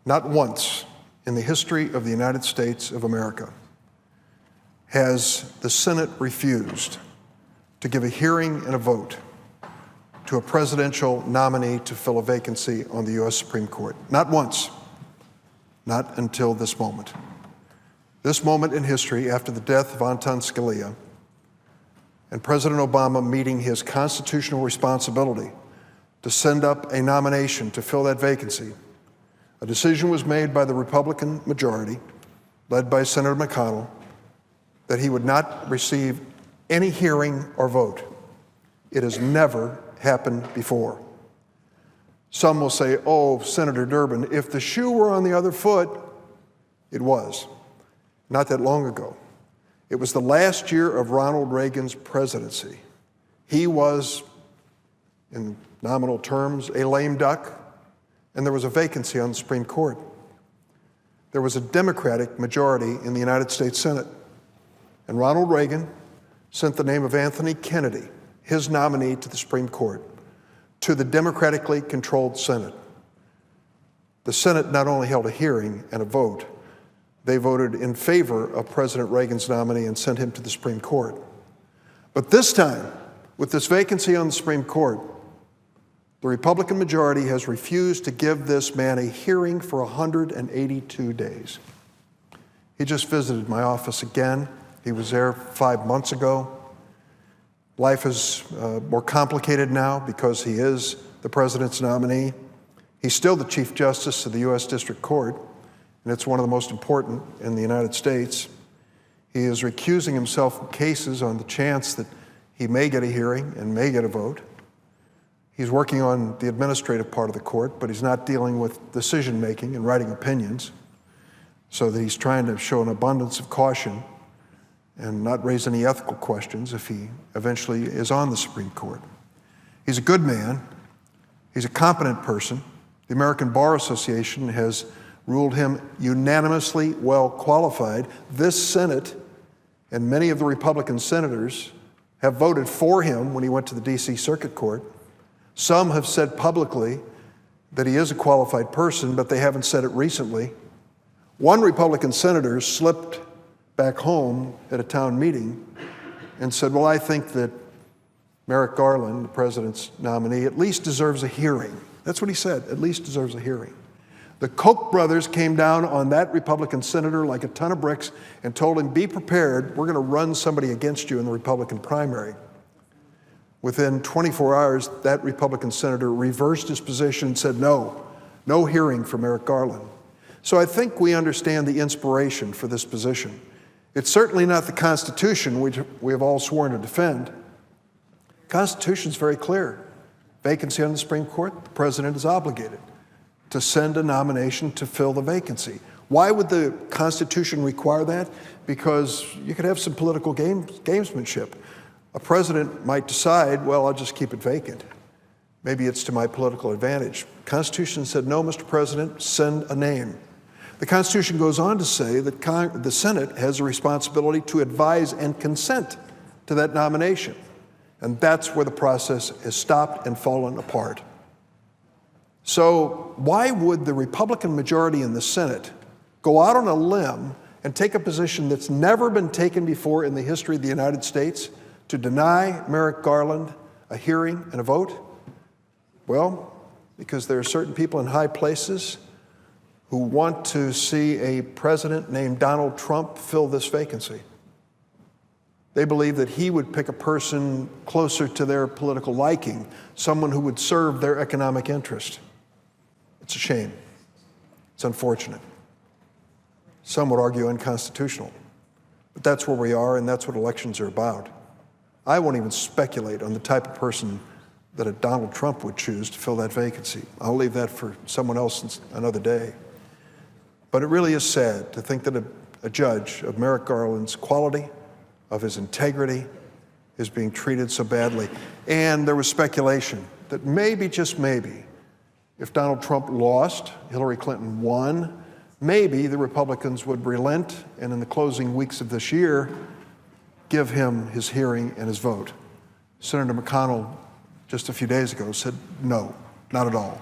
Not once in the history of the United States of America has the Senate refused to give a hearing and a vote to a presidential nominee to fill a vacancy on the U.S. Supreme Court. Not once. Not until this moment. This moment in history, after the death of Anton Scalia and President Obama meeting his constitutional responsibility to send up a nomination to fill that vacancy, a decision was made by the Republican majority, led by Senator McConnell, that he would not receive any hearing or vote. It has never happened before. Some will say, oh, Senator Durbin, if the shoe were on the other foot, it was. Not that long ago. It was the last year of Ronald Reagan's presidency. He was, in nominal terms, a lame duck, and there was a vacancy on the Supreme Court. There was a Democratic majority in the United States Senate, and Ronald Reagan sent the name of Anthony Kennedy, his nominee to the Supreme Court, to the democratically controlled Senate. The Senate not only held a hearing and a vote, they voted in favor of President Reagan's nominee and sent him to the Supreme Court. But this time, with this vacancy on the Supreme Court, the Republican majority has refused to give this man a hearing for 182 days. He just visited my office again. He was there 5 months ago. Life is more complicated now because he is the president's nominee. He's still the Chief Justice of the U.S. District Court, and it's one of the most important in the United States. He is recusing himself from cases on the chance that he may get a hearing and may get a vote. He's working on the administrative part of the court, but he's not dealing with decision-making and writing opinions, so that he's trying to show an abundance of caution and not raise any ethical questions if he eventually is on the Supreme Court. He's a good man. He's a competent person. The American Bar Association has ruled him unanimously well qualified. This Senate and many of the Republican senators have voted for him when he went to the D.C. Circuit Court. Some have said publicly that he is a qualified person, but they haven't said it recently. One Republican senator slipped back home at a town meeting and said, well, I think that Merrick Garland, the president's nominee, at least deserves a hearing. That's what he said, at least deserves a hearing. The Koch brothers came down on that Republican senator like a ton of bricks and told him, be prepared, we're going to run somebody against you in the Republican primary. Within 24 hours, that Republican senator reversed his position and said, no hearing for Merrick Garland. So I think we understand the inspiration for this position. It's certainly not the Constitution, which we have all sworn to defend. The Constitution is very clear. Vacancy on the Supreme Court, the president is obligated to send a nomination to fill the vacancy. Why would the Constitution require that? Because you could have some political gamesmanship. A president might decide, well, I'll just keep it vacant. Maybe it's to my political advantage. The Constitution said, no, Mr. President, send a name. The Constitution goes on to say that the Senate has a responsibility to advise and consent to that nomination. And that's where the process has stopped and fallen apart. So why would the Republican majority in the Senate go out on a limb and take a position that's never been taken before in the history of the United States to deny Merrick Garland a hearing and a vote? Well, because there are certain people in high places who want to see a president named Donald Trump fill this vacancy. They believe that he would pick a person closer to their political liking, someone who would serve their economic interest. It's a shame. It's unfortunate. Some would argue unconstitutional. But that's where we are, and that's what elections are about. I won't even speculate on the type of person that a Donald Trump would choose to fill that vacancy. I'll leave that for someone else another day. But it really is sad to think that a judge of Merrick Garland's quality, of his integrity, is being treated so badly. And there was speculation that maybe, just maybe, if Donald Trump lost, Hillary Clinton won, maybe the Republicans would relent and in the closing weeks of this year, give him his hearing and his vote. Senator McConnell, just a few days ago, said, no, not at all,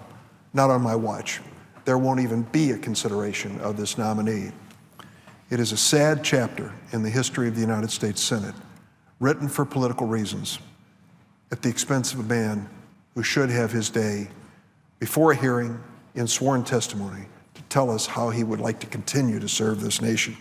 not on my watch. there won't even be a consideration of this nominee. It is a sad chapter in the history of the United States Senate, written for political reasons, at the expense of a man who should have his day before a hearing in sworn testimony to tell us how he would like to continue to serve this nation.